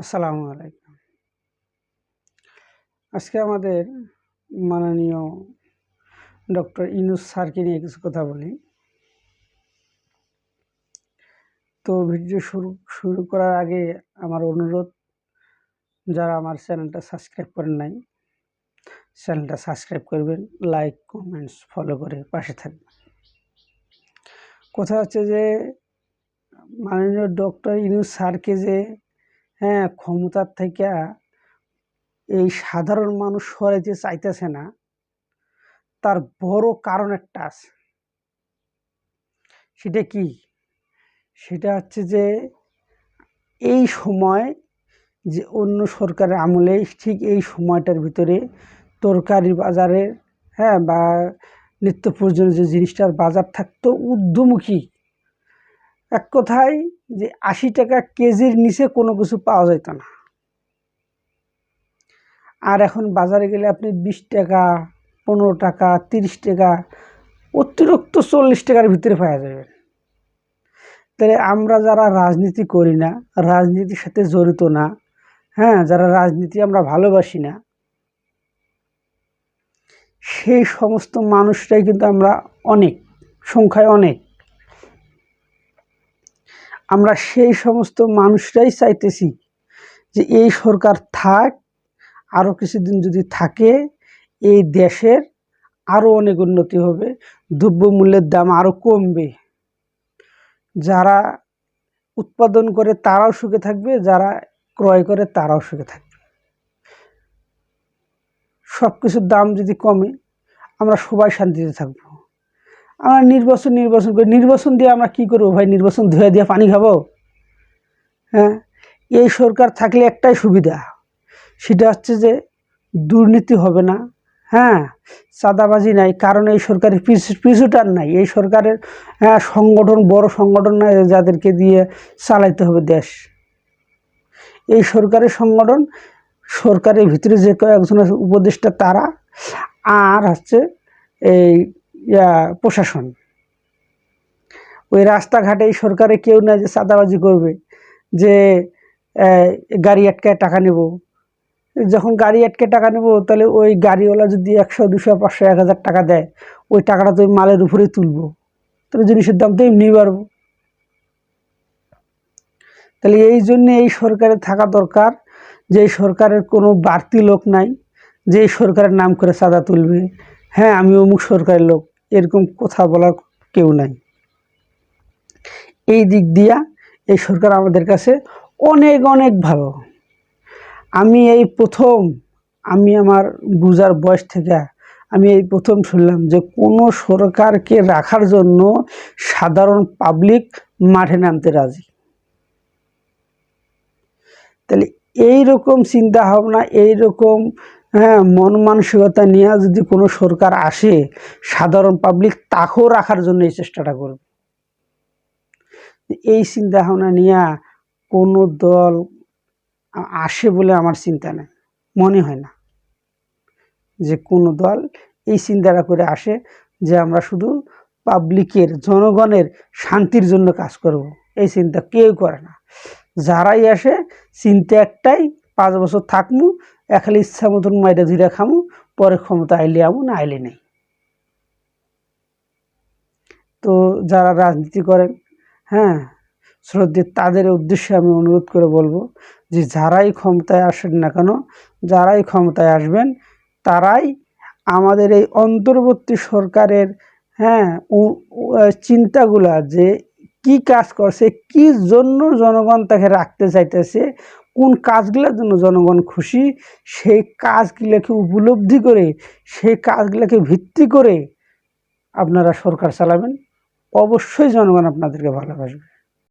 আসসালামু আলাইকুম। আজকে আমাদের মাননীয় ডক্টর ইউনূস স্যারকে নিয়ে কিছু কথা বলি। তো ভিডিও শুরু করার আগে আমার অনুরোধ, যারা আমার চ্যানেলটা সাবস্ক্রাইব করেন নাই, চ্যানেলটা সাবস্ক্রাইব করবেন, লাইক কমেন্টস ফলো করে পাশে থাকবেন। কথা হচ্ছে যে মাননীয় ডক্টর ইউনূস স্যারকে যে ক্ষমতার থেকে এই সাধারণ মানুষ সরাইতে চাইতেছে না, তার বড় কারণ একটা আছে। সেটা কি? সেটা হচ্ছে যে এই সময় যে অন্য সরকারের আমলে ঠিক এই সময়টার ভিতরে তরকারি বাজারের বা নিত্য প্রয়োজনীয় যে জিনিসটার বাজার থাকতো ঊর্ধ্বমুখী, এক কথায় যে ৮০ টাকা কেজির নিচে কোনো কিছু পাওয়া যেত না। আর এখন বাজারে গেলে আপনি ২০ টাকা, ১৫ টাকা, ৩০ টাকা, অতিরিক্ত ৪০ টাকার ভিতরে পাওয়া যাবে। তাহলে আমরা যারা রাজনীতি করি না, রাজনীতির সাথে জড়িত না, যারা রাজনীতি আমরা ভালোবাসি না, সেই সমস্ত মানুষরাই কিন্তু আমরা অনেক সংখ্যায় অনেক, আমরা সেই সমস্ত মানুষরাই চাইতেছি যে এই সরকার থাক, আরও কিছুদিন যদি থাকে এই দেশের আরও অনেক উন্নতি হবে, দ্রব্যমূল্যের দাম আরও কমবে, যারা উৎপাদন করে তারাও সুখে থাকবে, যারা ক্রয় করে তারাও সুখে থাকবে। সব কিছুর দাম যদি কমে আমরা সবাই শান্তিতে থাকবো। আমরা নির্বাচন করে নির্বাচন দিয়ে আমরা কি করবো ভাই? নির্বাচন ধুয়ে দিয়ে পানি খাবো? এই সরকার থাকলে একটাই সুবিধা, সেটা হচ্ছে যে দুর্নীতি হবে না, চাঁদাবাজি নাই। কারণ এই সরকারের পিছুটান নাই, এই সরকারের সংগঠন বড় সংগঠন নাই যাদেরকে দিয়ে চালাইতে হবে দেশ। এই সরকারের সংগঠন, সরকারের ভিতরে যে কয়েকজন উপদেষ্টা তারা, আর হচ্ছে এই প্রশাসন। ওই রাস্তাঘাটে এই সরকারে কেউ না যে চাঁদাবাজি করবে, যে গাড়ি আটকায় টাকা নেব। যখন গাড়ি আটকে টাকা নেব, তাহলে ওই গাড়িওয়ালা যদি ১০০, ২০০, ৫০০, ১০০০ টাকা দেয়, ওই টাকাটা তো মালের উপরে তুলবো, তাহলে জিনিসের দাম তো এমনি বাড়বো। তাহলে এই জন্য এই সরকারে থাকা দরকার যে এই সরকারের কোনো বাড়তি লোক নাই, যে এই সরকারের নাম করে চাঁদা তুলবে, আমি অমুক সরকারের লোক, এরকম কথা বলার কেউ নাই। এই দিক দিয়া এই সরকার আমাদের কাছে অনেক অনেক ভালো। আমি আমার বুঝার বয়স থেকে আমি এই প্রথম শুনলাম যে কোনো সরকারকে রাখার জন্য সাধারণ পাবলিক মাঠে নামতে রাজি। তাহলে এইরকম চিন্তা ভাবনা, এইরকম মন মানসিকতা নিয়ে যদি কোনো সরকার আসে, সাধারণ পাবলিক তাকেও রাখার জন্য এই চেষ্টাটা করবে। এই চিন্তা ভাবনা নিয়ে কোনো দল আসে বলে আমার চিন্তা নেই, মনে হয় না যে কোনো দল এই চিন্তাটা করে আসে যে আমরা শুধু পাবলিকের, জনগণের শান্তির জন্য কাজ করব। এই চিন্তা কেউ করে না। যারাই আসে চিন্তা একটাই, ৫ বছর থাকমু, একালে ইচ্ছা মতন মাইটা ধীরে খামু, পরে ক্ষমতা আইলে আমু, না আইলে নেই। তো যারা রাজনীতি করেন, শ্রদ্ধেয়, তাদের উদ্দেশ্যে আমি অনুরোধ করে বলবো যে যারাই ক্ষমতায় আসেন না কেন, যারাই ক্ষমতায় আসবেন, তারাই আমাদের এই অন্তর্বর্তী সরকারের চিন্তাগুলা, যে কি কাজ করছে, কি জন্য জনগণ তাকে রাখতে চাইতেছে, কোন কাজগুলোর জন্য জনগণ খুশি, সেই কাজগুলোকে উপলব্ধি করে, সেই কাজগুলোকে ভিত্তি করে আপনারা সরকার চালাবেন। অবশ্যই জনগণ আপনাদেরকে ভালোবাসবে।